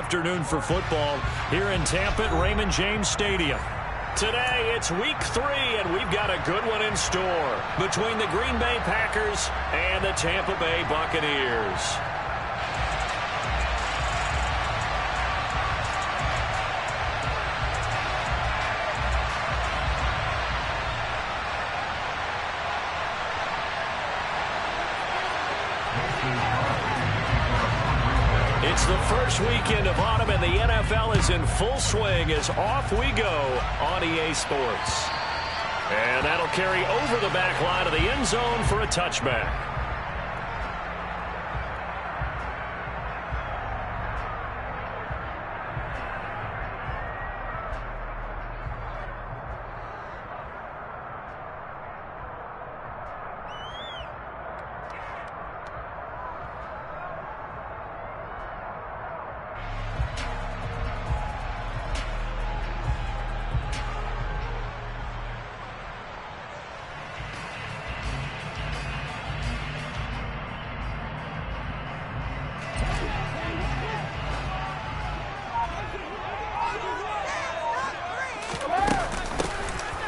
afternoon for football here in Tampa at Raymond James Stadium. Today, it's week 3, and we've got a good one in store between the Green Bay Packers and the Tampa Bay Buccaneers. It's the first weekend of autumn, and the NFL is in full swing as off we go on EA Sports. And that'll carry over the back line of the end zone for a touchback.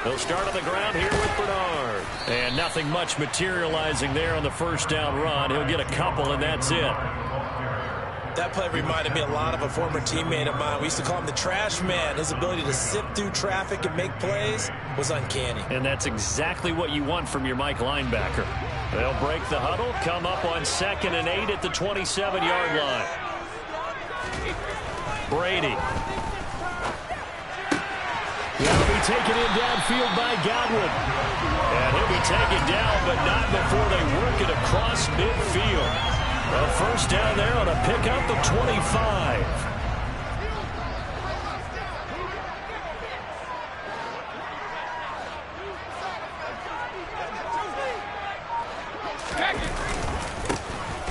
He'll start on the ground here with Bernard. And nothing much materializing there on the first down run. He'll get a couple, and that's it. That play reminded me a lot of a former teammate of mine. We used to call him the trash man. His ability to sift through traffic and make plays was uncanny. And that's exactly what you want from your Mike linebacker. They'll break the huddle, come up on 2nd and 8 at the 27-yard line. Brady. He'll be taken in downfield by Godwin. And he'll be taken down, but not before they work it across midfield. A first down there on a pickup of 25.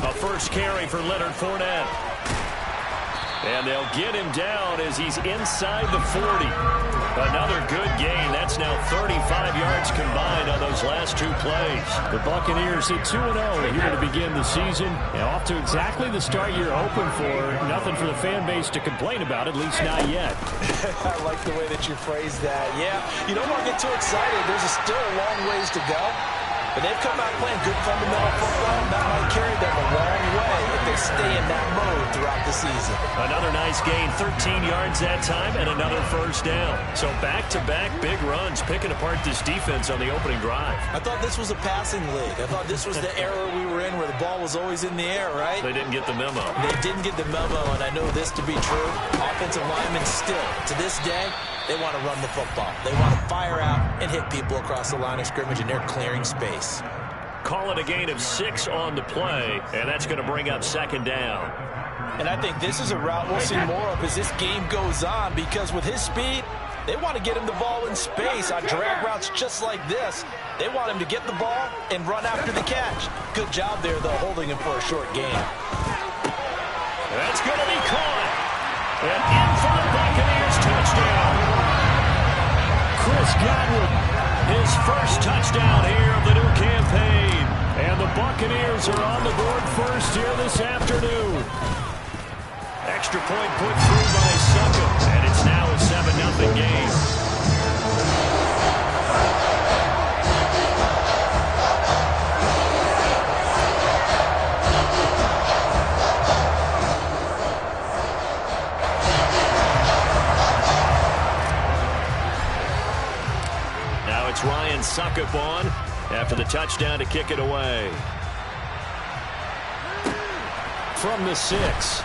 A first carry for Leonard Fournette. And they'll get him down as he's inside the 40. Another good gain. That's now 35 yards combined on those last 2 plays. The Buccaneers hit 2-0 here to begin the season. And off to exactly the start you're hoping for. Nothing for the fan base to complain about, at least not yet. I like the way that you phrased that. Yeah, you don't want to get too excited. There's still a long ways to go. But they've come out playing good fundamental football, and that might carry them a long way if they stay in that mode throughout the season. Another nice gain, 13 yards that time, and another first down. So back-to-back big runs, picking apart this defense on the opening drive. I thought this was a passing league. I thought this was the era we were in where the ball was always in the air, right? They didn't get the memo. They didn't get the memo, and I know this to be true. Offensive linemen still, to this day, they want to run the football. They want to fire out and hit people across the line of scrimmage, and they're clearing space. Call it a gain of 6 on the play, and that's going to bring up 2nd down. And I think this is a route we'll see more of as this game goes on, because with his speed, they want to get him the ball in space on drag routes just like this. They want him to get the ball and run after the catch. Good job there, though, holding him for a short gain. That's going to be caught. And in for the Buccaneers touchdown. Chris Godwin, his first touchdown here of the new campaign. And the Buccaneers are on the board first here this afternoon. Extra point put through by Suckup, and it's now a 7-0 game. It's Ryan Suckup on after the touchdown to kick it away. From the 6.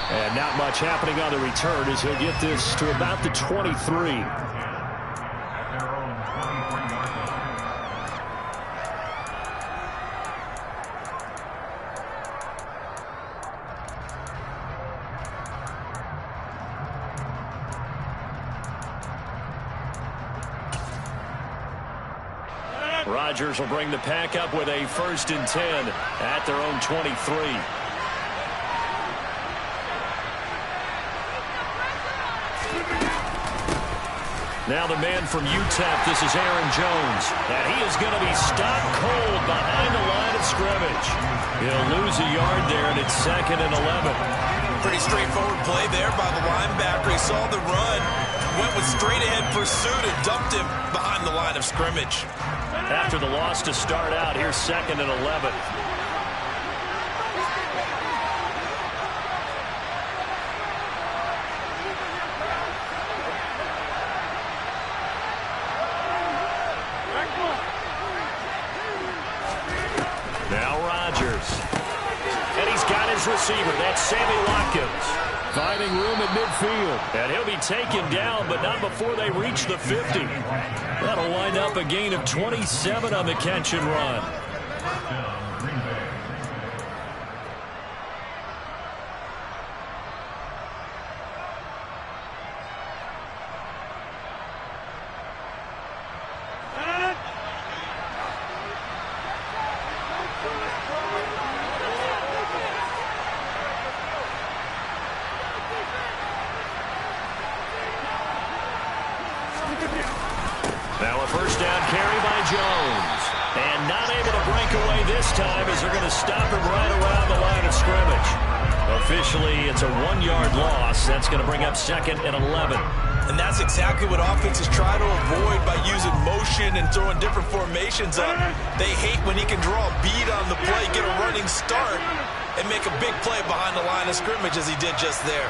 And not much happening on the return as he'll get this to about the 23. Rodgers will bring the pack up with a 1st and 10 at their own 23. Now the man from UTEP, this is Aaron Jones. And he is going to be stopped cold behind the line of scrimmage. He'll lose a yard there, and it's 2nd and 11. Pretty straightforward play there by the linebacker. He saw the run, went with straight-ahead pursuit, and dumped him behind the line of scrimmage. After the loss to start out, here's 2nd and 11. Now Rodgers. And he's got his receiver. That's Sammy Watkins. Finding room at midfield. And he'll be taken down, but not before they reach the 50. That'll wind up a gain of 27 on the catch and run. Now a first down carry by Jones. And not able to break away this time as they're going to stop him right around the line of scrimmage. Officially, it's a 1-yard loss. That's going to bring up 2nd and 11. And that's exactly what offenses try to avoid by using motion and throwing different formations up. They hate when he can draw a bead on the play, get a running start, and make a big play behind the line of scrimmage as he did just there.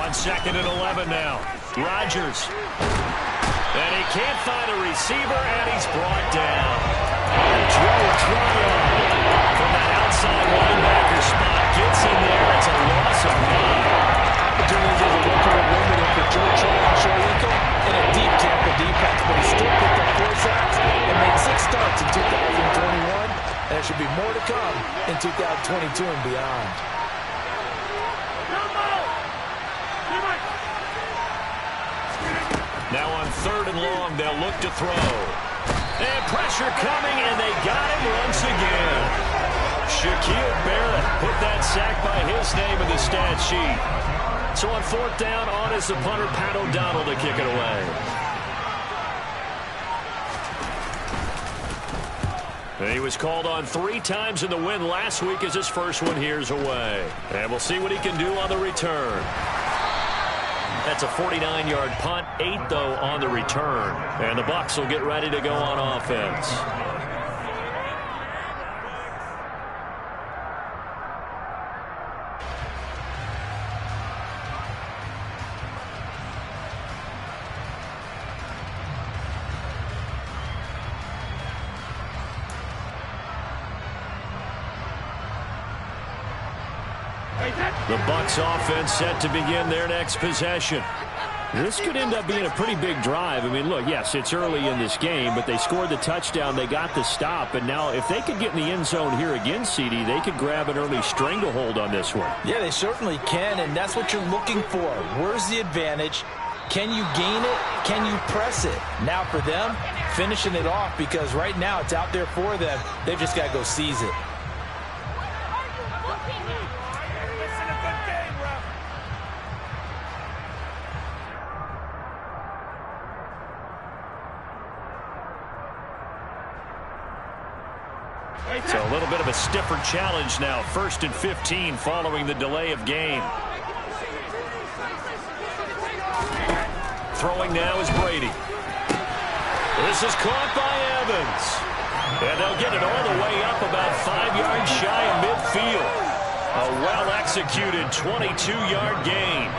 On 2nd and 11 now. Rodgers. And he can't find a receiver, and he's brought down. Joe Tryon from that outside linebacker spot gets in there. It's a loss of 9. Doing the local eliminator for Joe Tryon in a deep Tampa defense, but he still picked up 4 sacks and made 6 starts in 2021. And there should be more to come in 2022 and beyond. Now on 3rd and long, they'll look to throw. And pressure coming, and they got him once again. Shaquille Barrett put that sack by his name in the stat sheet. So on 4th down, on is the punter, Pat O'Donnell, to kick it away. He was called on 3 times in the win last week as his first one here's away. And we'll see what he can do on the return. That's a 49-yard punt, 8, though, on the return. And the Bucs will get ready to go on offense. The Bucs offense set to begin their next possession. This could end up being a pretty big drive. I mean, look, yes, it's early in this game, but they scored the touchdown, they got the stop, and now if they could get in the end zone here again, CD, they could grab an early stranglehold on this one. Yeah, they certainly can, and that's what you're looking for. Where's the advantage? Can you gain it? Can you press it? Now for them, finishing it off, because right now it's out there for them. They've just got to go seize it. So a little bit of a stiffer challenge now. 1st and 15 following the delay of game. Throwing now is Brady. This is caught by Evans. And they'll get it all the way up about 5 yards shy of midfield. A well-executed 22-yard gain.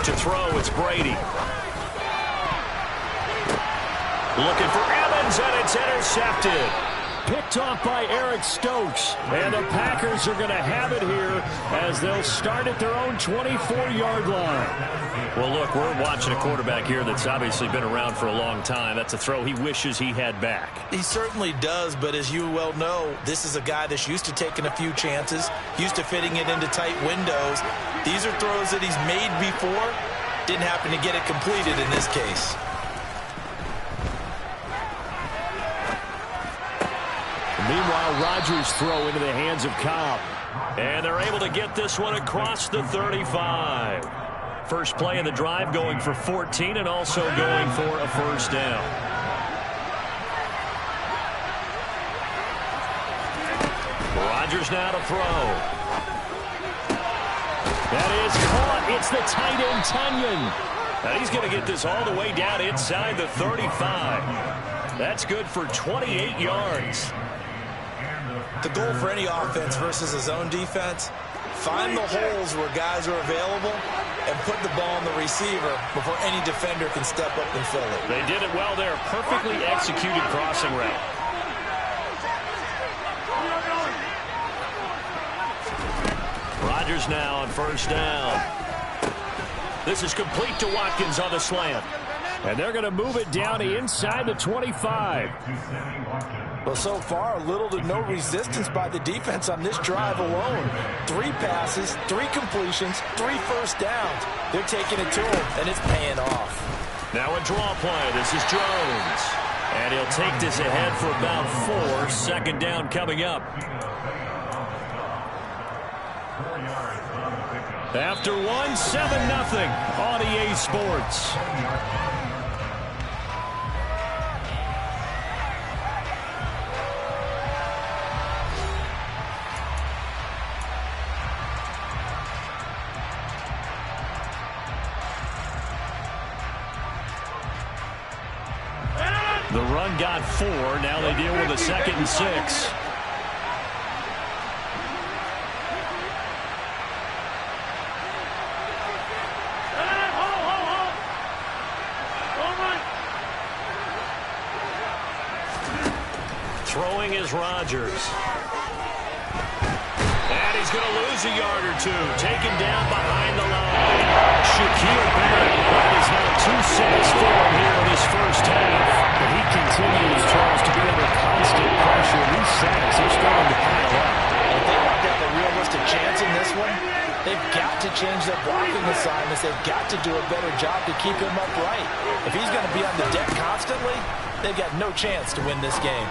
To throw, it's Brady. Looking for Evans, and it's intercepted. Picked off by Eric Stokes. And the Packers are going to have it here as they'll start at their own 24-yard line. Well, look, we're watching a quarterback here that's obviously been around for a long time. That's a throw he wishes he had back. He certainly does, but as you well know, this is a guy that's used to taking a few chances, used to fitting it into tight windows. These are throws that he's made before. Didn't happen to get it completed in this case. Meanwhile, Rodgers' throw into the hands of Cobb. And they're able to get this one across the 35. First play of the drive going for 14 and also going for a first down. Rodgers now to throw. That is caught. It's the tight end, Tunyon. Now he's going to get this all the way down inside the 35. That's good for 28 yards. The goal for any offense versus a zone defense, find the holes where guys are available and put the ball on the receiver before any defender can step up and fill it. They did it well there. Perfectly executed crossing route. Rodgers now on first down. This is complete to Watkins on the slant. And they're going to move it down to inside the 25. Well, so far, little to no resistance by the defense on this drive alone. 3 passes, 3 completions, 3 first downs. They're taking it to him, and it's paying off. Now a draw play. This is Jones. And he'll take this ahead for about 4. Second down coming up. After 1, 7-0 on EA Sports. The run got 4. Now they deal with a 2nd and 6. Throwing is Rodgers. And he's going to lose a yard or 2. Taken down behind the line. Shaquille Barrett. That is now 2 sacks for him here in this first half. But he continues, Charles, to be under constant pressure. These sacks are starting to pile up. If they want to have a realistic chance in this one, they've got to change their blocking assignments. They've got to do a better job to keep him upright. If he's going to be on the deck constantly, they've got no chance to win this game.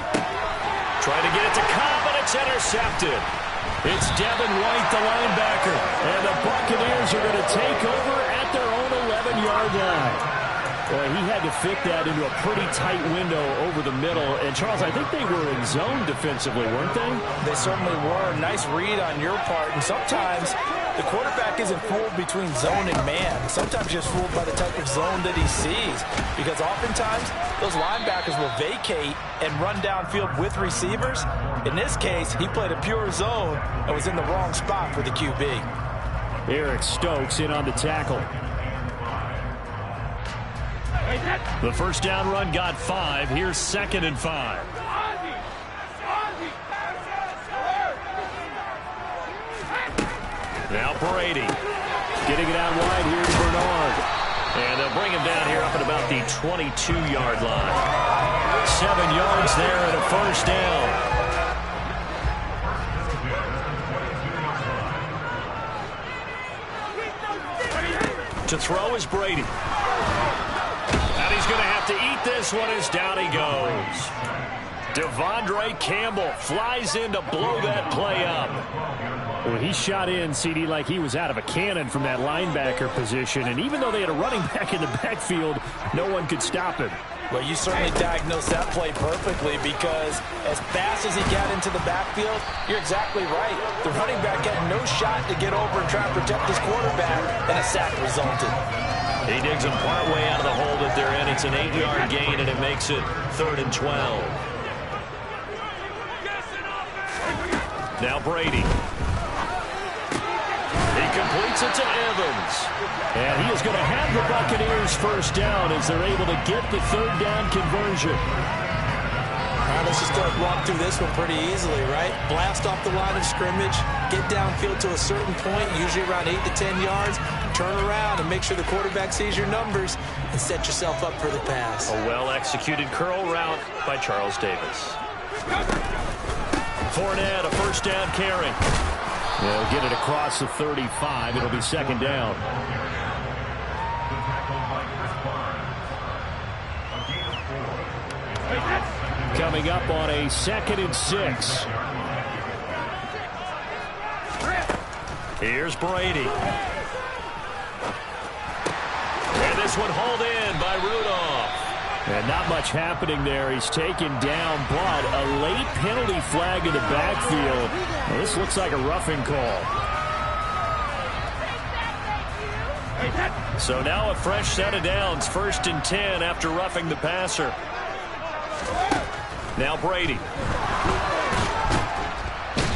Trying to get it to Cobb, and it's intercepted. It's Devin White, the linebacker. And the Buccaneers are going to take over at their own 11-yard line. Well, he had to fit that into a pretty tight window over the middle. And, Charles, I think they were in zone defensively, weren't they? They certainly were. Nice read on your part. And sometimes the quarterback isn't fooled between zone and man. Sometimes just fooled by the type of zone that he sees. Because oftentimes, those linebackers will vacate and run downfield with receivers. In this case, he played a pure zone and was in the wrong spot for the QB. Eric Stokes in on the tackle. The first down run got 5. Here's 2nd and 5. Now Brady getting it out wide here to Bernard. And they'll bring him down here up at about the 22-yard line. 7 yards there and a first down. To throw is Brady. And he's going to have to eat this one as down he goes. Devondre Campbell flies in to blow that play up. Well, he shot in, CD, like he was out of a cannon from that linebacker position. And even though they had a running back in the backfield, no one could stop him. Well, you certainly diagnosed that play perfectly because as fast as he got into the backfield, you're exactly right. The running back had no shot to get over and try and protect his quarterback, and a sack resulted. He digs him partway out of the hole that they're in. It's an 8-yard gain, and it makes it 3rd and 12. Now Brady. He completes it to Evans. And he is going to have the Buccaneers first down as they're able to get the 3rd down conversion. Let's just go walk through this one pretty easily, right? Blast off the line of scrimmage, get downfield to a certain point, usually around 8 to 10 yards, turn around and make sure the quarterback sees your numbers and set yourself up for the pass. A well-executed curl route by Charles Davis. Fournette, a first down carry. They'll get it across the 35. It'll be 2nd down. coming up on a 2nd and 6. Here's Brady. And this one hauled in by Rudolph. And not much happening there. He's taken down, but a late penalty flag in the backfield. Well, this looks like a roughing call. So now a fresh set of downs. 1st and 10 after roughing the passer. Now Brady.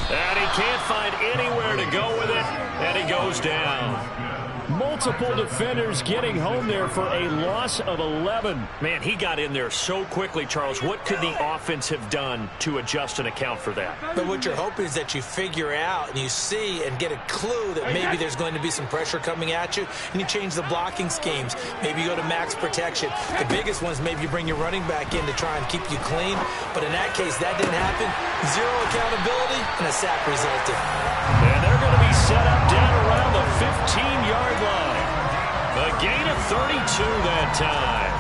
And he can't find anywhere to go with it, and he goes down. Multiple defenders getting home there for a loss of 11. Man, he got in there so quickly, Charles. What could the offense have done to adjust and account for that? But what you're hoping is that you figure out and you see and get a clue that maybe there's going to be some pressure coming at you, and you change the blocking schemes. Maybe you go to max protection. The biggest one is maybe you bring your running back in to try and keep you clean. But in that case, that didn't happen. 0 accountability, and a sack resulted. And they're going to be set up down around the 15-yard line. A gain of 32 that time.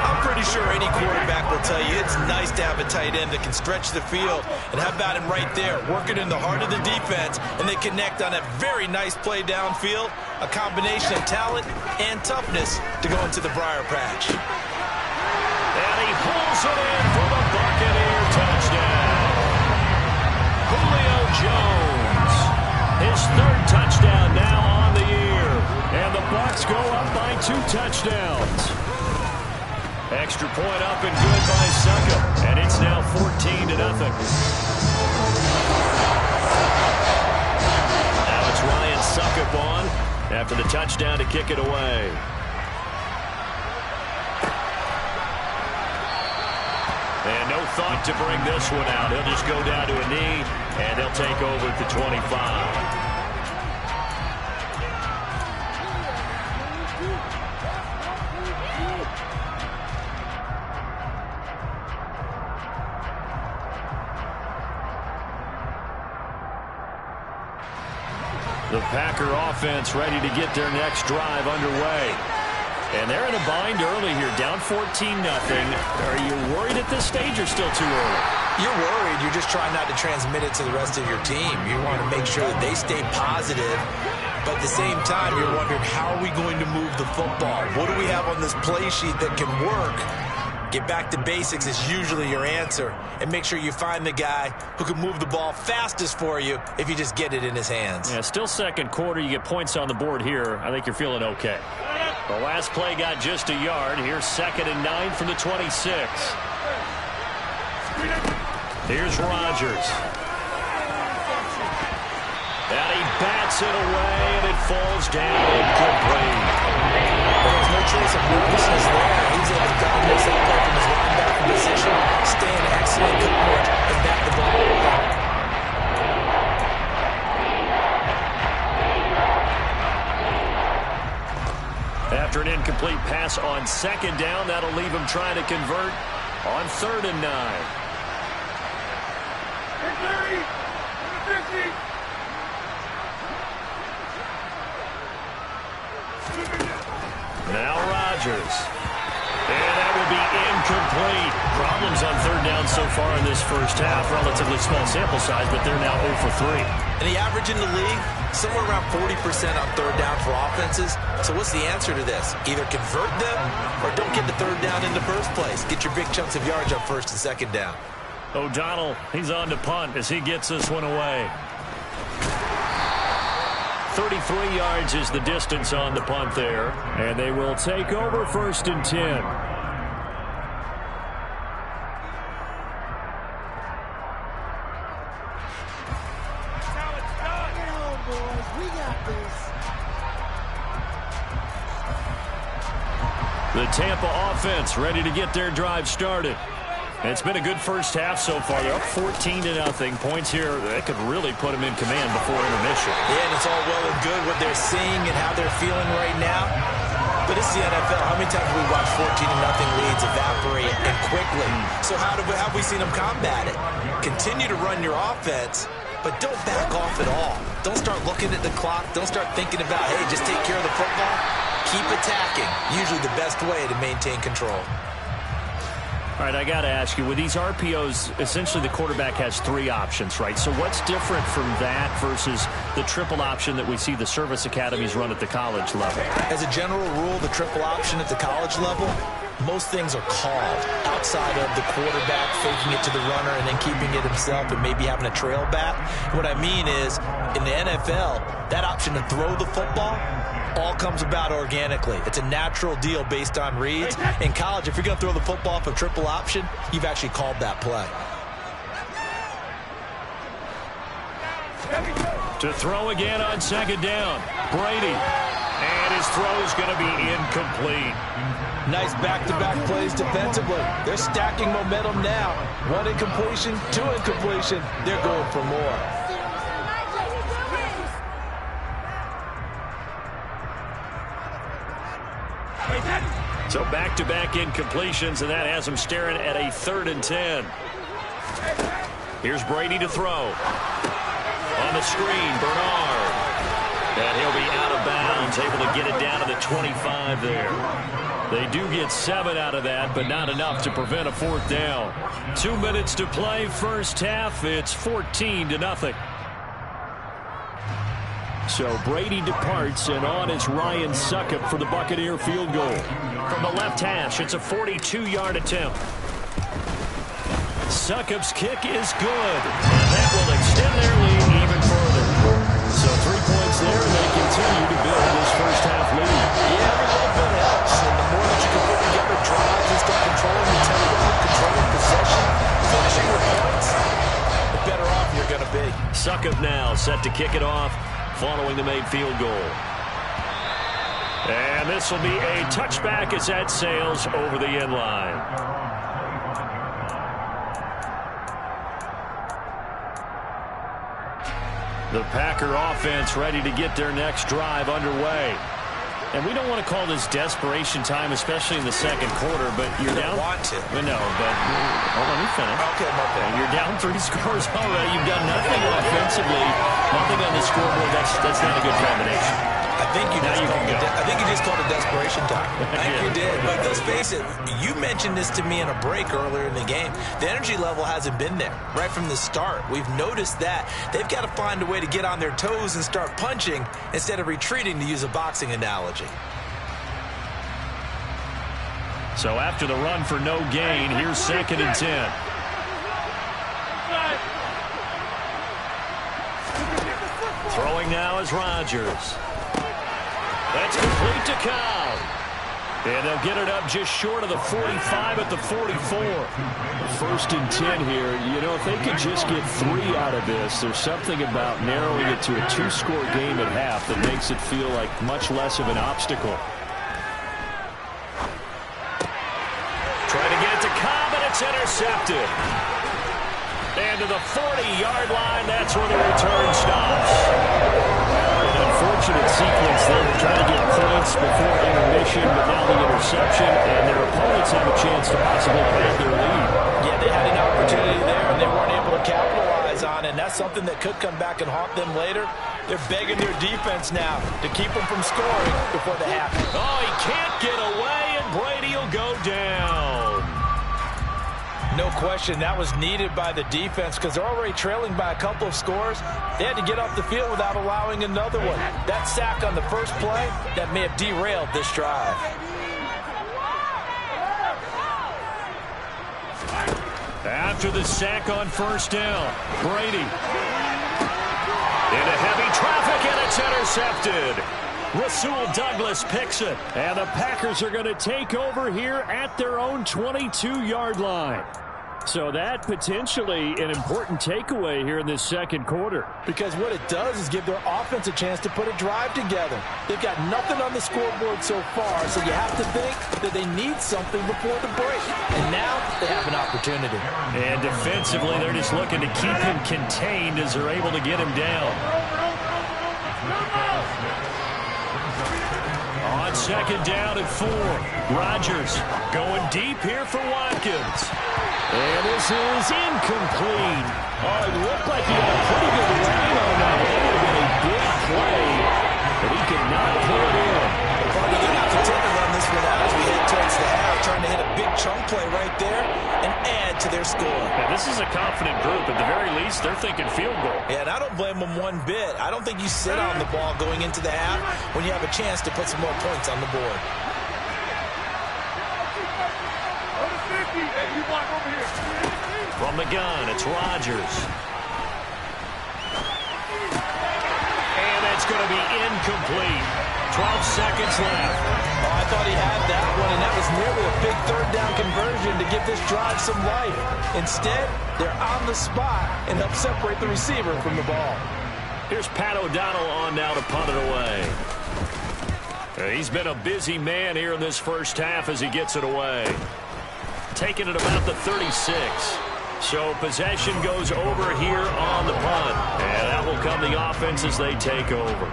I'm pretty sure any quarterback will tell you it's nice to have a tight end that can stretch the field. And how about him right there, working in the heart of the defense, and they connect on a very nice play downfield, a combination of talent and toughness to go into the briar patch. And he pulls it in for the Buccaneer touchdown. Julio Jones, his 3rd touchdown now on the year. And the Bucs go up by 2 touchdowns. Extra point up and good by Succop. And it's now 14-0. Now it's Ryan Succop on after the touchdown to kick it away. And no thought to bring this one out. He'll just go down to a knee, and they'll take over at the 25. The Packer offense ready to get their next drive underway. And they're in a bind early here, down 14-0. Are you worried at this stage or still too early? You're worried. You're just trying not to transmit it to the rest of your team. You want to make sure that they stay positive. But at the same time, you're wondering, how are we going to move the football? What do we have on this play sheet that can work? Get back to basics is usually your answer. And make sure you find the guy who can move the ball fastest for you if you just get it in his hands. Yeah, still 2nd quarter. You get points on the board here. I think you're feeling okay. The last play got just a yard. Here's 2nd and 9 from the 26. Here's Rodgers. And he bats it away, and it falls down incomplete. There's no trace of nervousness there. He's able to dominate that play from his linebacker position, stay in excellent coverage, and bat the ball away. After an incomplete pass on 2nd down, that'll leave him trying to convert on 3rd and 9. Now Rodgers. And that will be incomplete. Problems on 3rd down so far in this first half. Relatively small sample size, but they're now 0 for 3. And the average in the league, somewhere around 40% on 3rd down for offenses. So what's the answer to this? Either convert them or don't get the 3rd down in the first place. Get your big chunks of yards up 1st and 2nd down. O'Donnell, he's on to punt as he gets this one away. 33 yards is the distance on the punt there. And they will take over 1st and 10. The Tampa offense ready to get their drive started. It's been a good first half so far. They're up 14-0. Points here, that could really put them in command before intermission. Yeah, and it's all well and good what they're seeing and how they're feeling right now. But it's the NFL. How many times have we watched 14-0 leads evaporate and quickly? So how have we seen them combat it? Continue to run your offense, but don't back off at all. Don't start looking at the clock. Don't start thinking about, hey, just take care of the football. Keep attacking. Usually the best way to maintain control. All right, I got to ask you, with these RPOs, essentially the quarterback has 3 options, right? So what's different from that versus the triple option that we see the service academies run at the college level? As a general rule, the triple option at the college level, most things are called outside of the quarterback faking it to the runner and then keeping it himself and maybe having a trail back. What I mean is, in the NFL, that option to throw the football all comes about organically. It's a natural deal based on reads. In college, if you're going to throw the football for triple option, you've actually called that play. To throw again on 2nd down, Brady. And his throw is going to be incomplete. Nice back-to-back plays defensively. They're stacking momentum now. 1 incompletion, 2 incompletion. They're going for more. So back-to-back incompletions, and that has him staring at a 3rd and 10. Here's Brady to throw. On the screen, Bernard. And he'll be out of bounds, able to get it down to the 25 there. They do get 7 out of that, but not enough to prevent a 4th down. 2 minutes to play, first half. It's 14-0. So Brady departs, and on is Ryan Succop for the Buccaneer field goal. From the left hash, it's a 42-yard attempt. Succop's kick is good, and that will extend their lead even further. So 3 points there, and they continue to build this first half lead. Yeah, every little bit helps, and the more that you can put together drives and start controlling the tempo, controlling possession, finishing with points, the better off you're going to be. Succop now set to kick it off following the made field goal. And this will be a touchback as that sails over the end line. The Packer offense ready to get their next drive underway. And we don't want to call this desperation time, especially in the second quarter, but you're down. Want to. No, but hold on, let me finish. Okay, okay. You're down 3 scores already. You've done nothing offensively, nothing on the scoreboard. That's not a good combination. I think you just called it desperation time. I think you did. But let's face it, you mentioned this to me in a break earlier in the game. The energy level hasn't been there right from the start. We've noticed that. They've got to find a way to get on their toes and start punching instead of retreating, to use a boxing analogy. So after the run for no gain, here's 2nd and 10. Throwing now is Rodgers. That's complete to Cobb. And they'll get it up just short of the 45 at the 44. 1st and 10 here. You know, if they could just get 3 out of this, there's something about narrowing it to a 2-score game at half that makes it feel like much less of an obstacle. Trying to get it to Cobb, and it's intercepted. And to the 40-yard line, that's where the return stops. An unfortunate sequence there. They're trying to get points before intermission, but now the interception, and their opponents have a chance to possibly pad their lead. Yeah, they had an opportunity there, and they weren't able to capitalize on it, and that's something that could come back and haunt them later. They're begging their defense now to keep them from scoring before the half. Oh, he can't get away, and Brady will go down. No question, that was needed by the defense because they're already trailing by a couple of scores. They had to get off the field without allowing another one. That sack on the first play, that may have derailed this drive. After the sack on 1st down, Brady. Into heavy traffic, and it's intercepted. Rasul Douglas picks it. And the Packers are going to take over here at their own 22-yard line. So that potentially an important takeaway here in this second quarter. Because what it does is give their offense a chance to put a drive together. They've got nothing on the scoreboard so far, so you have to think that they need something before the break. And now they have an opportunity. And defensively, they're just looking to keep him contained as they're able to get him down. On 2nd down and 4, Rodgers going deep here for Watkins. And this is incomplete. Oh, it looked like he had a pretty good line on that. It would have been a big play, but he could not pull it in. They're going to have to take a run this one out as we head towards the half, trying to hit a big chunk play right there and add to their score. Yeah, this is a confident group. At the very least, they're thinking field goal. Yeah, and I don't blame them one bit. I don't think you sit on the ball going into the half when you have a chance to put some more points on the board. From the gun, it's Rodgers. And it's going to be incomplete. 12 seconds left. Oh, I thought he had that one, and that was nearly a big third down conversion to give this drive some life. Instead, they're on the spot and help separate the receiver from the ball. Here's Pat O'Donnell on now to punt it away. He's been a busy man here in this first half as he gets it away. Taking it about the 36. So possession goes over here on the punt. And that will come the offense as they take over.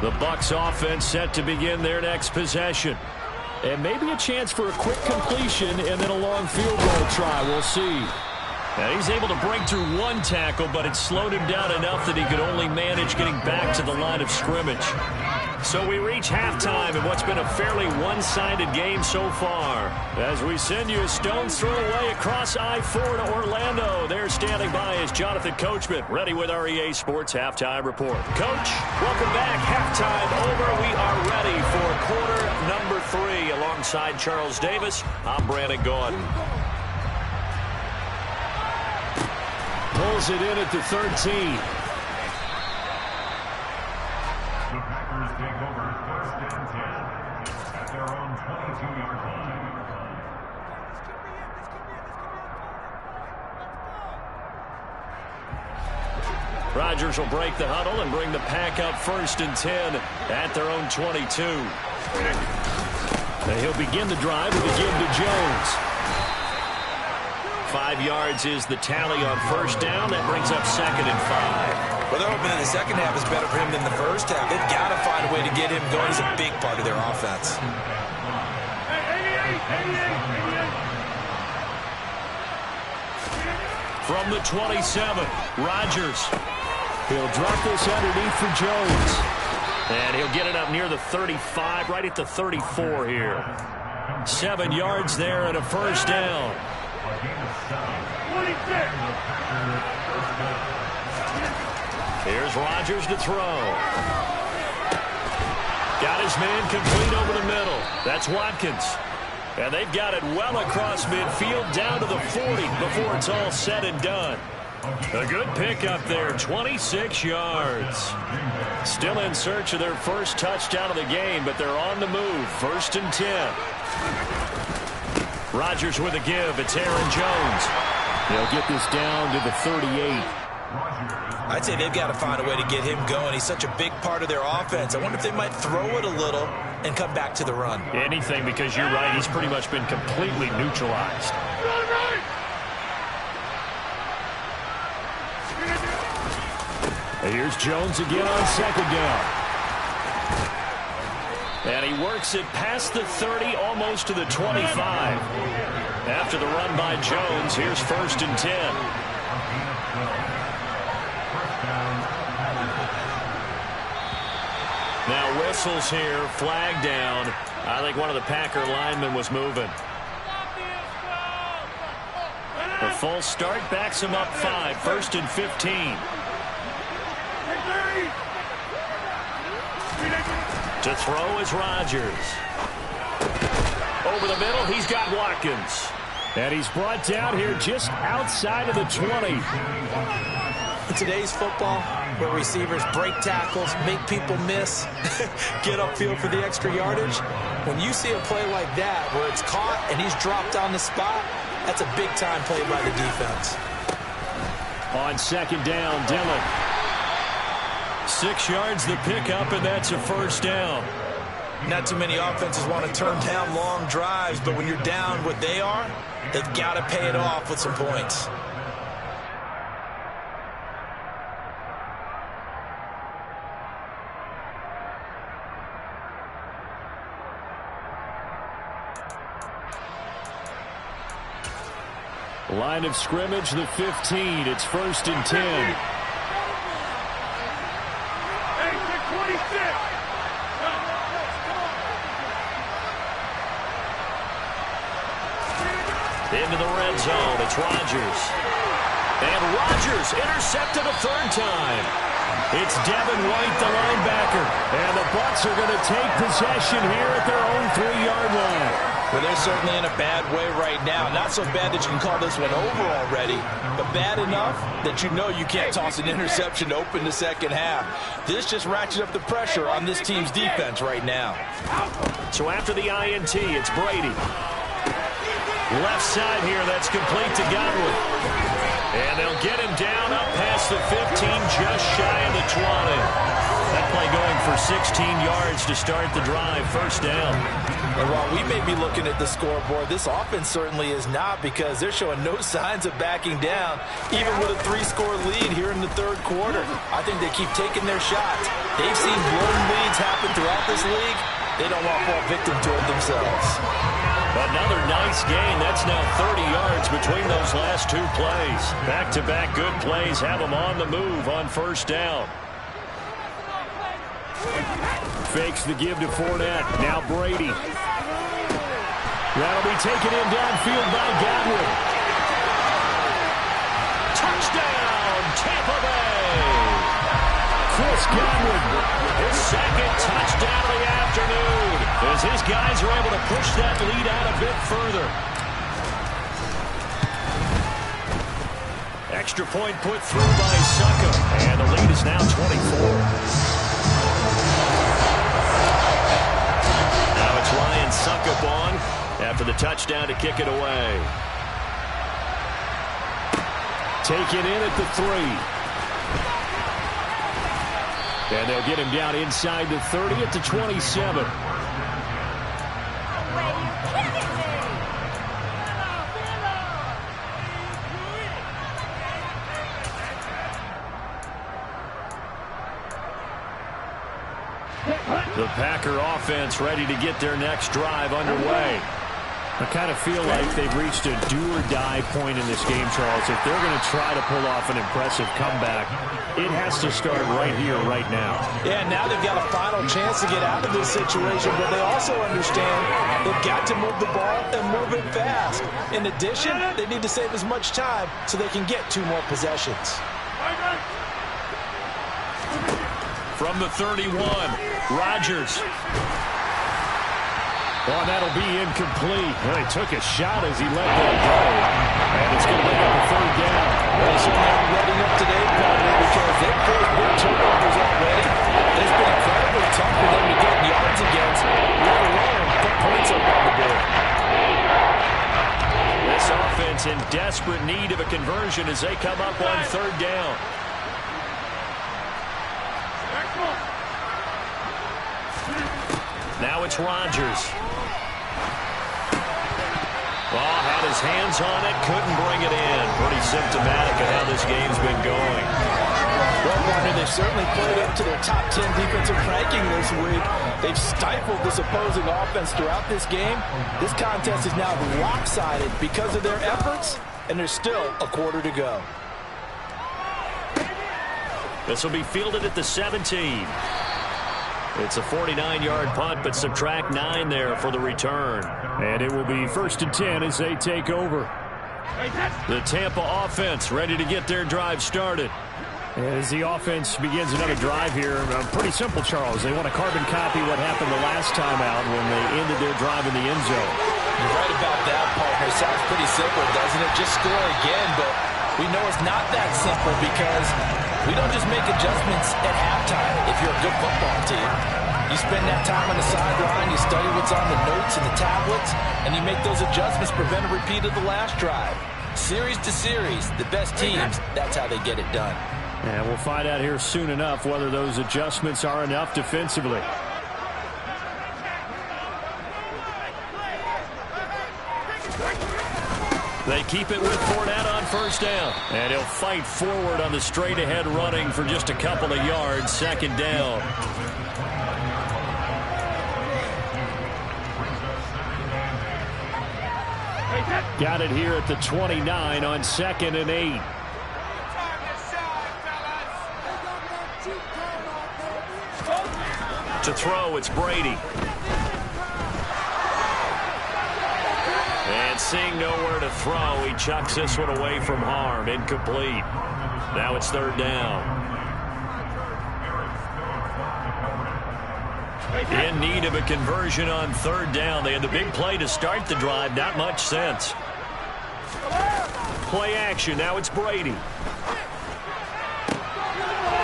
The Bucs offense set to begin their next possession. And maybe a chance for a quick completion and then a long field goal try. We'll see. Now he's able to break through one tackle, but it slowed him down enough that he could only manage getting back to the line of scrimmage. So we reach halftime in what's been a fairly one-sided game so far. As we send you a stone's throw away across I-4 to Orlando. There standing by is Jonathan Coachman, ready with our EA Sports Halftime Report. Coach, welcome back. Halftime over. We are ready for quarter number 3. Alongside Charles Davis, I'm Brandon Gordon. Pulls it in at the 13. Take over first and 10 at their own 22-yard line. Rodgers will break the huddle and bring the pack up first and 10 at their own 22. And he'll begin the drive with a give to Jones. 5 yards is the tally on first down. That brings up second and 5. Well, they're hoping that the second half is better for him than the first half. They've got to find a way to get him going. He's a big part of their offense. From the 27, Rodgers. He'll drop this underneath for Jones. And he'll get it up near the 35, right at the 34 here. 7 yards there and a first down. Here's Rodgers to throw. Got his man complete over the middle. That's Watkins. And they've got it well across midfield down to the 40 before it's all said and done. A good pickup there, 26 yards. Still in search of their first touchdown of the game, but they're on the move. First and 10. Rodgers with a give. It's Aaron Jones. They'll get this down to the 38. I'd say they've got to find a way to get him going. He's such a big part of their offense. I wonder if they might throw it a little and come back to the run. Anything, because you're right. He's pretty much been completely neutralized. And here's Jones again on second down. And he works it past the 30, almost to the 25. After the run by Jones, here's first and 10. Now whistles here, flag down. I think one of the Packer linemen was moving. The full start backs him up 5, first and 15. To throw is Rodgers. Over the middle, he's got Watkins. And he's brought down here just outside of the 20. In today's football, where receivers break tackles, make people miss, get upfield for the extra yardage, when you see a play like that where it's caught and he's dropped on the spot, that's a big-time play by the defense. On second down, Dillon. 6 yards the pickup, and that's a first down. Not too many offenses want to turn down long drives, but when you're down what they are, they've got to pay it off with some points. Line of scrimmage, the 15. It's first and 10. Into the red zone, it's Rodgers. And Rodgers intercepted a third time. It's Devin White, the linebacker. And the Bucs are going to take possession here at their own 3-yard line. Well, they're certainly in a bad way right now. Not so bad that you can call this one over already, but bad enough that you know you can't toss an interception to open the second half. This just ratchets up the pressure on this team's defense right now. So after the INT, it's Brady. Left side here, that's complete to Godwin. And they'll get him down up past the 15, just shy of the 20. That play going for 16 yards to start the drive, first down. And while we may be looking at the scoreboard, this offense certainly is not, because they're showing no signs of backing down, even with a 3-score lead here in the third quarter. I think they keep taking their shots. They've seen blown leads happen throughout this league. They don't want to fall victim to it themselves. Another nice gain. That's now 30 yards between those last two plays. Back-to-back good plays have them on the move on first down. Fakes the give to Fournette. Now Brady. That'll be taken in downfield by Godwin. Touchdown, Tampa Bay. Chris Godwin, his second touchdown of the afternoon, as his guys are able to push that lead out a bit further. Extra point put through by Succa, and the lead is now 24. Now it's Ryan Suckup on after the touchdown to kick it away. Take it in at the 3. And they'll get him down inside the 30 at the 27. The Packer offense ready to get their next drive underway. I kind of feel like they've reached a do-or-die point in this game, Charles. If they're going to try to pull off an impressive comeback, it has to start right here, right now. Yeah, now they've got a final chance to get out of this situation, but they also understand they've got to move the ball and move it fast. In addition, they need to save as much time so they can get 2 more possessions. From the 31, Rodgers. Oh, that'll be incomplete. Well, he took a shot as he let that go. And it's going to bring up a third down. Well, they certainly aren't letting up today, probably, because they've caused big turnovers already. It's been incredibly tough for them to get yards against, let alone put points up on the board. This offense in desperate need of a conversion as they come up on third down. Now it's Rodgers. Well, had his hands on it, couldn't bring it in. Pretty symptomatic of how this game's been going. Well, partner, they've certainly played up to their top 10 defensive ranking this week. They've stifled this opposing offense throughout this game. This contest is now lopsided because of their efforts, and there's still a quarter to go. This will be fielded at the 17. It's a 49-yard punt, but subtract 9 there for the return. And it will be 1st and 10 as they take over. The Tampa offense ready to get their drive started. As the offense begins another drive here, pretty simple, Charles. They want to carbon copy what happened the last time out when they ended their drive in the end zone. You're right about that, partner. Sounds pretty simple, doesn't it? Just score again, but we know it's not that simple because we don't just make adjustments at halftime if you're a good football team. You spend that time on the sideline, you study what's on the notes and the tablets, and you make those adjustments, prevent a repeat of the last drive. Series to series, the best teams, that's how they get it done. And we'll find out here soon enough whether those adjustments are enough defensively. They keep it with Fournette on first down. And he'll fight forward on the straight-ahead running for just a couple of yards, second down. Got it here at the 29 on 2nd and 8. To throw, it's Brady. And And seeing nowhere to throw, he chucks this one away from harm. Incomplete. Now it's third down. In need of a conversion on third down. They had the big play to start the drive. Not much sense. Play action. Now it's Brady.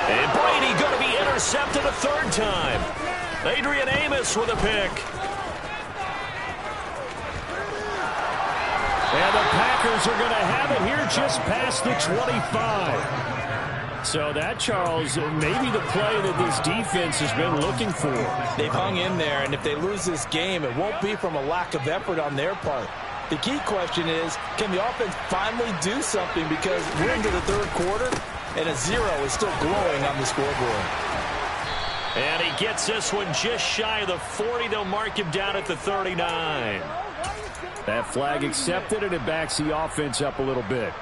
And Brady going to be intercepted a third time. Adrian Amos with a pick. And the Packers are going to have it here just past the 25. So that, Charles, maybe the play that this defense has been looking for. They've hung in there, and if they lose this game, it won't be from a lack of effort on their part. The key question is, can the offense finally do something? Because we're into the third quarter, and a 0 is still glowing on the scoreboard. And he gets this one just shy of the 40. They'll mark him down at the 39. That flag accepted, and it backs the offense up a little bit.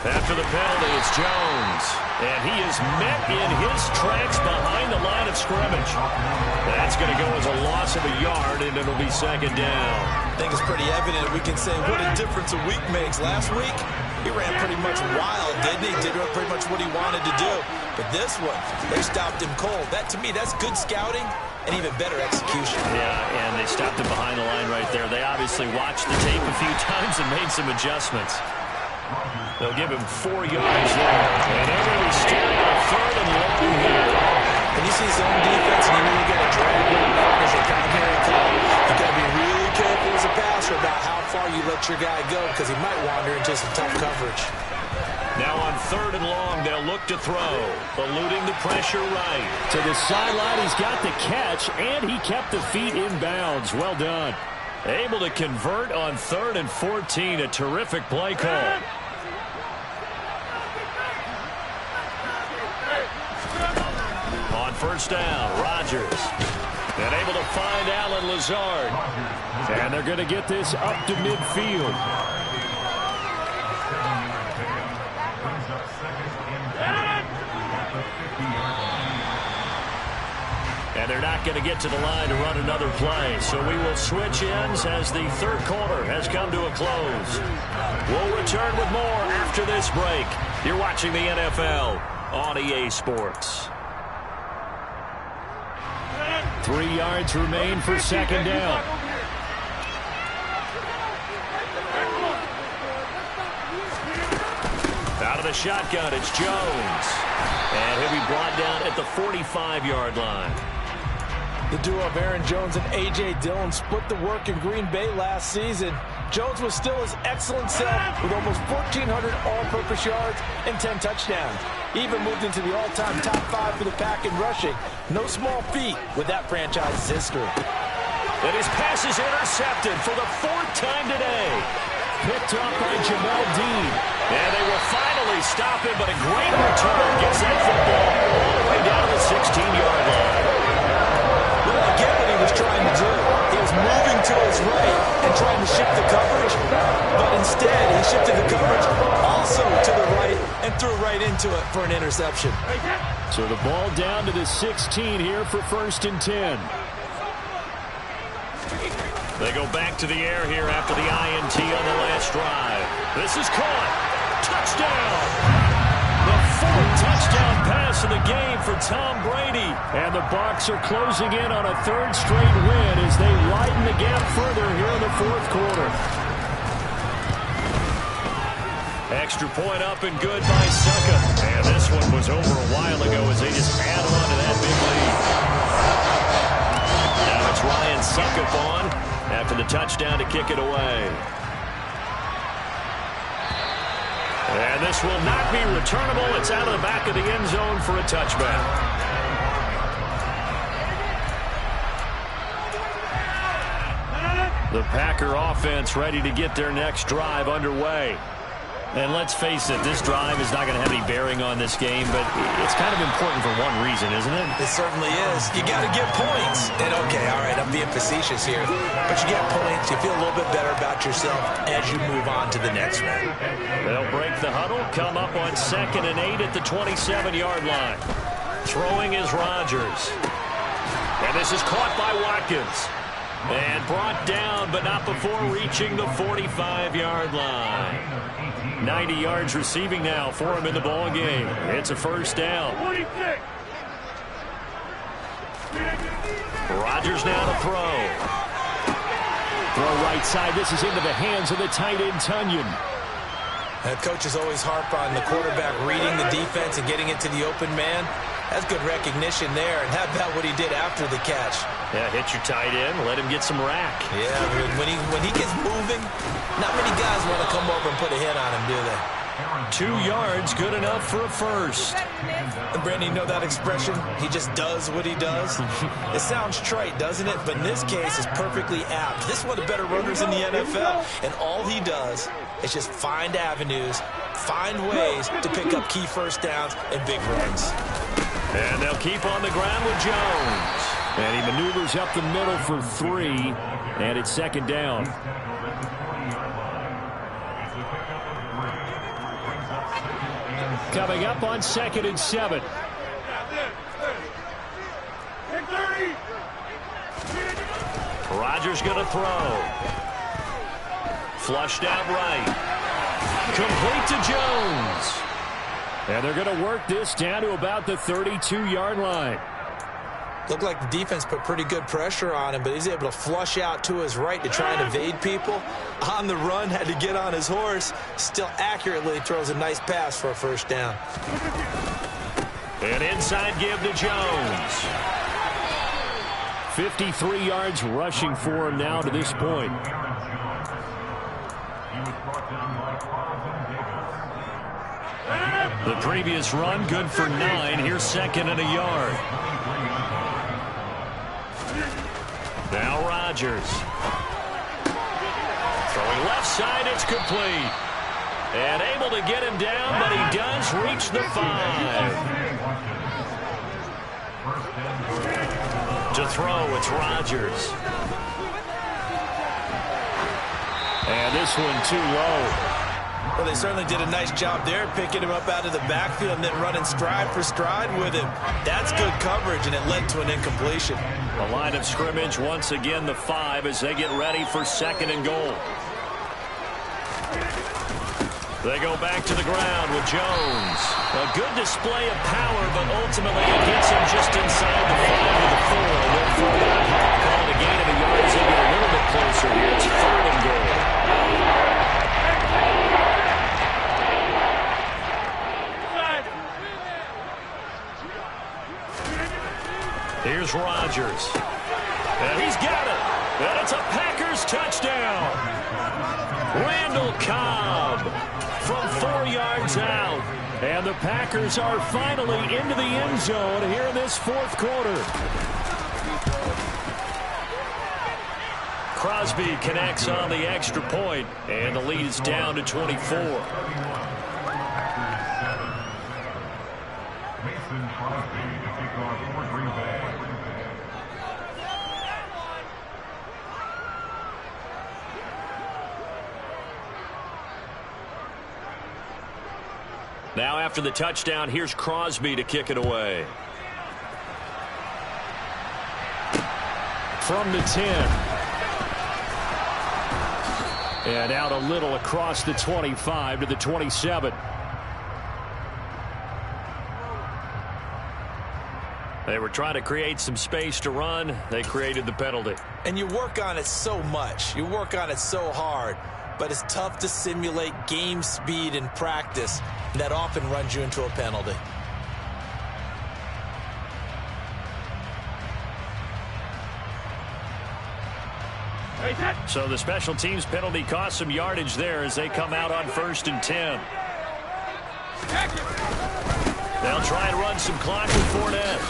After the penalty, it's Jones. And he is met in his tracks behind the line of scrimmage. That's going to go as a loss of a yard, and it'll be second down. I think it's pretty evident. We can say what a difference a week makes. Last week, he ran pretty much wild, didn't he? Did pretty much what he wanted to do. But this one, they stopped him cold. That, to me, that's good scouting and even better execution. Yeah, and they stopped him behind the line right there. They obviously watched the tape a few times and made some adjustments. They'll give him 4 yards there. And they're going to be steering on third and long here. When you see zone defense and you really get a drag run as a primary call, you got to be really careful as a passer about how far you let your guy go because he might wander into some tough coverage. Now on third and long, they'll look to throw. Eluding the pressure right. To the sideline, he's got the catch, and he kept the feet in bounds. Well done. Able to convert on 3rd and 14. A terrific play call. On first down, Rodgers. And able to find Allen Lazard. And they're going to get this up to midfield. And they're not going to get to the line to run another play. So we will switch ends as the third quarter has come to a close. We'll return with more after this break. You're watching the NFL on EA Sports. 3 yards remain for second down. Out of the shotgun, it's Jones. And he'll be brought down at the 45-yard line. The duo of Aaron Jones and A.J. Dillon split the work in Green Bay last season. Jones was still his excellent self with almost 1,400 all-purpose yards and 10 touchdowns. He even moved into the all-time top 5 for the Pack in rushing. No small feat with that franchise's history. And his pass is intercepted for the 4th time today. Picked up by Jamel Dean. And they will finally stop him, but a great return gets that football all the way down to the 16-yard line. Well, I get what he was trying to do. He was moving to his right and trying to shift the coverage, but instead he shifted the coverage also to the right and threw right into it for an interception. So the ball down to the 16 here for 1st and 10. They go back to the air here after the INT on the last drive. This is caught. Touchdown! The 4th touchdown pass of the game for Tom Brady. And the Bucs are closing in on a 3rd straight win as they widen the gap further here in the 4th quarter. Extra point up and good by Succa. And this one was over a while ago as they just add on to that big lead. Now it's Ryan Succa on after the touchdown to kick it away. And this will not be returnable. It's out of the back of the end zone for a touchback. The Packer offense ready to get their next drive underway. And let's face it, this drive is not going to have any bearing on this game, but it's kind of important for one reason, isn't it? It certainly is. You got to get points. And okay, all right, I'm being facetious here, but you get points, you feel a little bit better about yourself as you move on to the next one. They'll break the huddle, come up on 2nd and 8 at the 27-yard line. Throwing is Rodgers. And this is caught by Watkins. And brought down, but not before reaching the 45-yard line. 90 yards receiving now for him in the ball game. It's a first down. Rodgers now to throw. Throw right side. This is into the hands of the tight end, Tunyon. Coaches always harp on the quarterback reading the defense and getting it to the open man. That's good recognition there. And how about what he did after the catch? Yeah, hit your tight end, let him get some rack. Yeah, when he gets moving, not many guys want to come over and put a hit on him, do they? 2 yards, good enough for a first. And Brandon, you know that expression? He just does what he does. It sounds trite, doesn't it? But in this case, it's perfectly apt. This is one of the better runners in the NFL. And all he does is just find avenues, find ways to pick up key first downs and big runs. And they'll keep on the ground with Jones. And he maneuvers up the middle for 3. And it's 2nd down. Coming up on 2nd and 7. Rodgers going to throw. Flushed out right. Complete to Jones. And they're going to work this down to about the 32-yard line. Looked like the defense put pretty good pressure on him, but he's able to flush out to his right to try and evade people. On the run, had to get on his horse. Still accurately throws a nice pass for a first down. An inside give to Jones. 53 yards rushing for him now to this point. The previous run, good for 9. Here's 2nd and a yard. Now Rodgers. Throwing left side, it's complete. And able to get him down, but he does reach the 5. To throw, it's Rodgers. And this one too low. Well, they certainly did a nice job there, picking him up out of the backfield and then running stride for stride with him. That's good coverage, and it led to an incompletion. The line of scrimmage, once again, the 5 as they get ready for 2nd and goal. They go back to the ground with Jones. A good display of power, but ultimately it gets him just inside the 5 of the 4. And then from that, call it a gain of a yard as they get a little bit closer here. It's 3rd and goal. Here's Rodgers. And he's got it. And it's a Packers touchdown. Randall Cobb from 4 yards out. And the Packers are finally into the end zone here in this 4th quarter. Crosby connects on the extra point, and the lead is down to 24. Now after the touchdown, here's Crosby to kick it away. From the 10. And out a little across the 25 to the 27. They were trying to create some space to run. They created the penalty. And you work on it so much. You work on it so hard. But it's tough to simulate game speed in practice. That often runs you into a penalty. So the special teams penalty cost some yardage there as they come out on 1st and 10. They'll try and run some clock with Fournette.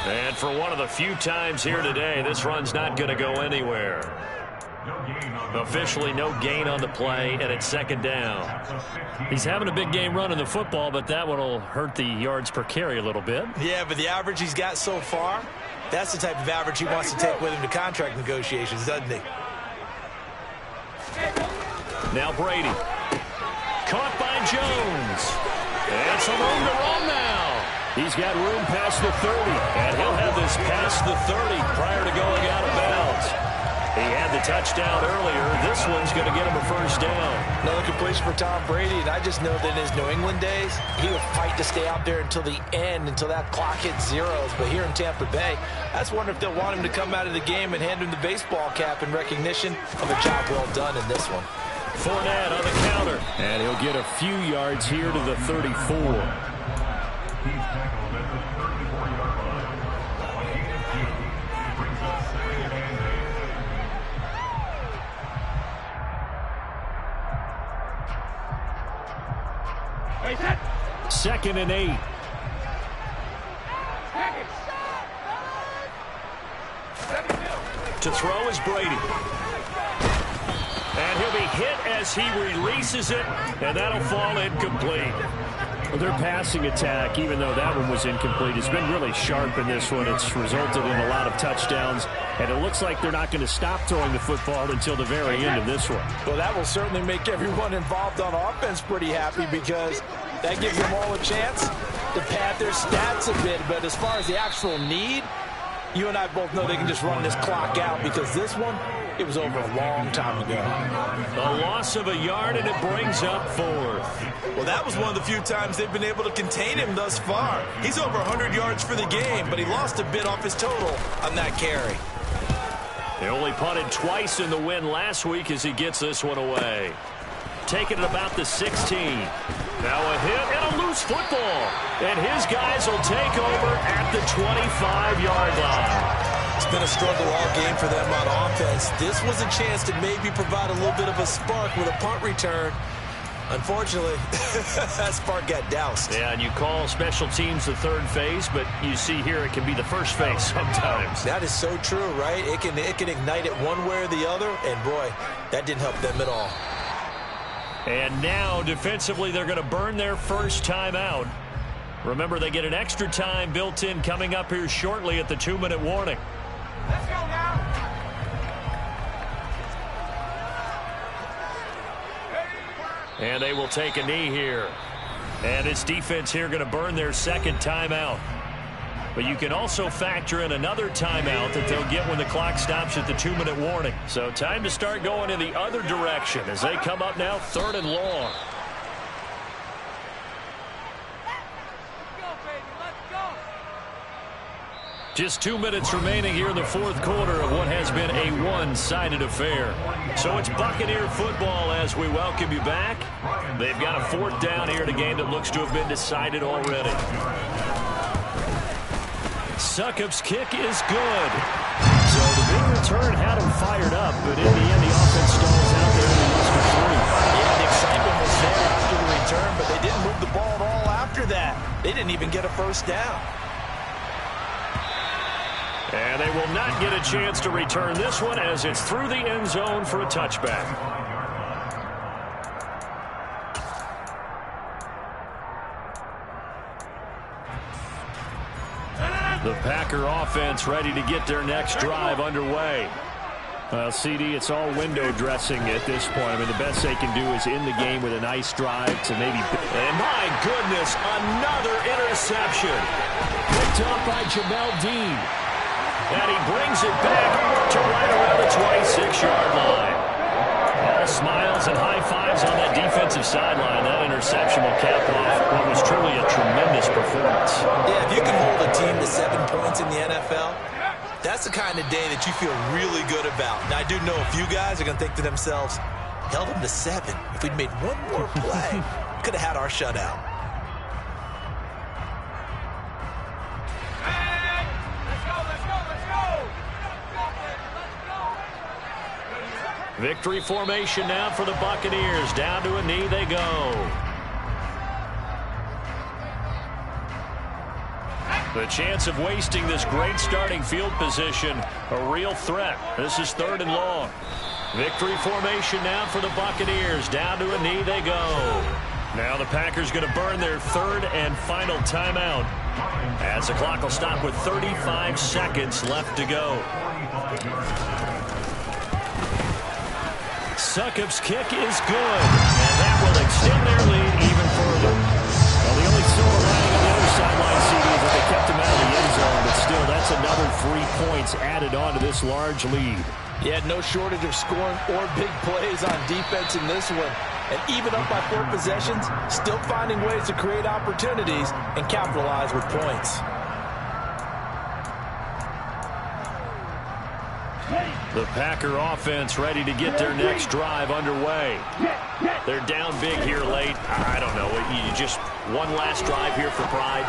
And for one of the few times here today, this run's not going to go anywhere. No gain on Officially no gain on the play, and it's second down. He's having a big game running the football, but that one will hurt the yards per carry a little bit. Yeah, but the average he's got so far, that's the type of average he wants to take with him to contract negotiations, doesn't he? Now Brady. Caught by Jones. And some room to run now. He's got room past the 30, and he'll have this past the 30 prior to going out of bounds. He had the touchdown earlier. This one's going to get him a first down. Another completion for Tom Brady, and I just know that in his New England days, he would fight to stay out there until the end, until that clock hit zeros. But here in Tampa Bay, I just wonder if they'll want him to come out of the game and hand him the baseball cap in recognition of a job well done in this one. Fournette on the counter, and he'll get a few yards here to the 34. He's tackled at the 34-yard line. On the 2, brings up second and 8. Second and 8. To throw is Brady. And he'll be hit as he releases it, and that'll fall incomplete. Well, their passing attack, even though that one was incomplete, has been really sharp in this one. It's resulted in a lot of touchdowns, and it looks like they're not going to stop throwing the football until the very end of this one. Well, that will certainly make everyone involved on offense pretty happy, because that gives them all a chance to pad their stats a bit. But as far as the actual need, you and I both know they can just run this clock out, because this one, it was over a long time ago. A loss of a yard, and it brings up 4th. Well, that was one of the few times they've been able to contain him thus far. He's over 100 yards for the game, but he lost a bit off his total on that carry. They only punted twice in the win last week as he gets this one away. Taking it about the 16. Now a hit and a loose football. And his guys will take over at the 25-yard line. It's been a struggle all game for them on offense. This was a chance to maybe provide a little bit of a spark with a punt return. Unfortunately, that spark got doused. Yeah, and you call special teams the third phase, but you see here it can be the first phase sometimes. That is so true, right? It can ignite it one way or the other, and boy, that didn't help them at all. And now, defensively, they're going to burn their first time out. Remember, they get an extra time built in coming up here shortly at the 2-minute warning. Let's go now. And they will take a knee here. And this defense here going to burn their second timeout. But you can also factor in another timeout that they'll get when the clock stops at the 2-minute warning. So time to start going in the other direction as they come up now 3rd and long. Just 2 minutes remaining here in the fourth quarter of what has been a one-sided affair. So it's Buccaneer football as we welcome you back. They've got a 4th down here in a game that looks to have been decided already. Succop's kick is good. So the big return had him fired up, but in the end the offense stalls out there and he must be free. Yeah, the excitement was there after the return, but they didn't move the ball at all after that. They didn't even get a first down. And they will not get a chance to return this one as it's through the end zone for a touchback. The Packer offense ready to get their next drive underway. Well, CD, it's all window dressing at this point. I mean, the best they can do is in the game with a nice drive to maybe... And my goodness, another interception. Picked up by Jamel Dean. And he brings it back to right around the 26-yard line. All smiles and high fives on that defensive sideline. That interception will cap off what was truly a tremendous performance. Yeah, if you can hold a team to 7 points in the NFL, that's the kind of day that you feel really good about. Now, I do know a few guys are going to think to themselves, held them to 7. If we'd made one more play, could have had our shutout. Victory formation now for the Buccaneers. Down to a knee they go. The chance of wasting this great starting field position, a real threat. This is 3rd and long. Victory formation now for the Buccaneers. Down to a knee they go. Now the Packers going to burn their third and final timeout, as the clock will stop with 35 seconds left to go. Succop's kick is good, and that will extend their lead even further. Well, the only silver lining on the other sideline, CD, is that they kept him out of the end zone, but still, that's another 3 points added on to this large lead. Yeah, no shortage of scoring or big plays on defense in this one. And even up by 4 possessions, still finding ways to create opportunities and capitalize with points. The Packer offense ready to get their next drive underway. They're down big here late. I don't know. You just one last drive here for pride.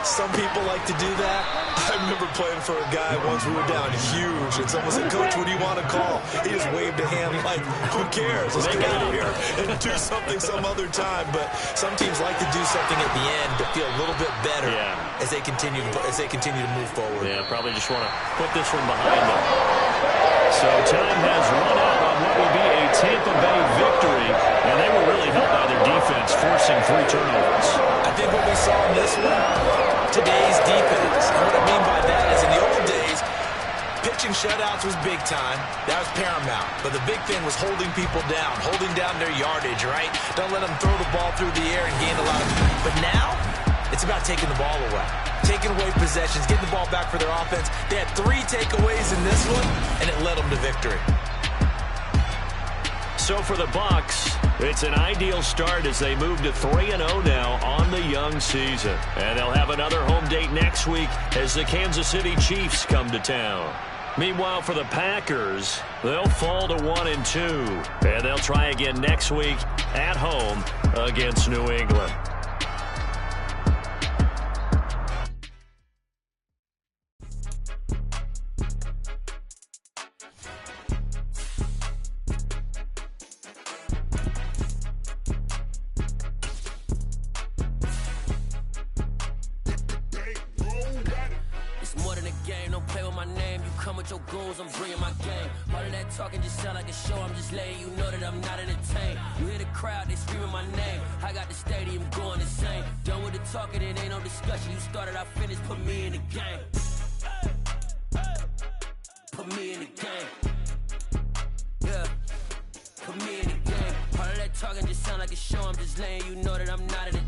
Some people like to do that. I remember playing for a guy once. We were down huge, and someone said, "Coach, what do you want to call?" He just waved a hand like, "Who cares? Let's get out of here and do something some other time." But some teams like to do something at the end to feel a little bit better as they continue to move forward. Yeah, probably just want to put this one behind them. So time has run out on what will be a Tampa Bay victory, and they were really helped by their defense, forcing 3 turnovers. I think what we saw in this one, today's defense, and what I mean by that is in the old days, pitching shutouts was big time. That was paramount. But the big thing was holding people down, holding down their yardage, right? Don't let them throw the ball through the air and gain a lot of... But now, it's about taking the ball away. Taking away possessions, getting the ball back for their offense. They had 3 takeaways in this one, and it led them to victory. So for the Bucs, it's an ideal start as they move to 3-0 now on the young season. And they'll have another home date next week as the Kansas City Chiefs come to town. Meanwhile, for the Packers, they'll fall to 1-2. And they'll try again next week at home against New England. I'm bringing my game. All of that talking just sound like a show. I'm just letting you know that I'm not entertained. You hear the crowd, they screaming my name. I got the stadium going insane. Done with the talking, it ain't no discussion. You started, I finished, put me in the game. Put me in the game. Yeah. Put me in the game. All of that talking just sound like a show. I'm just letting you know that I'm not entertained.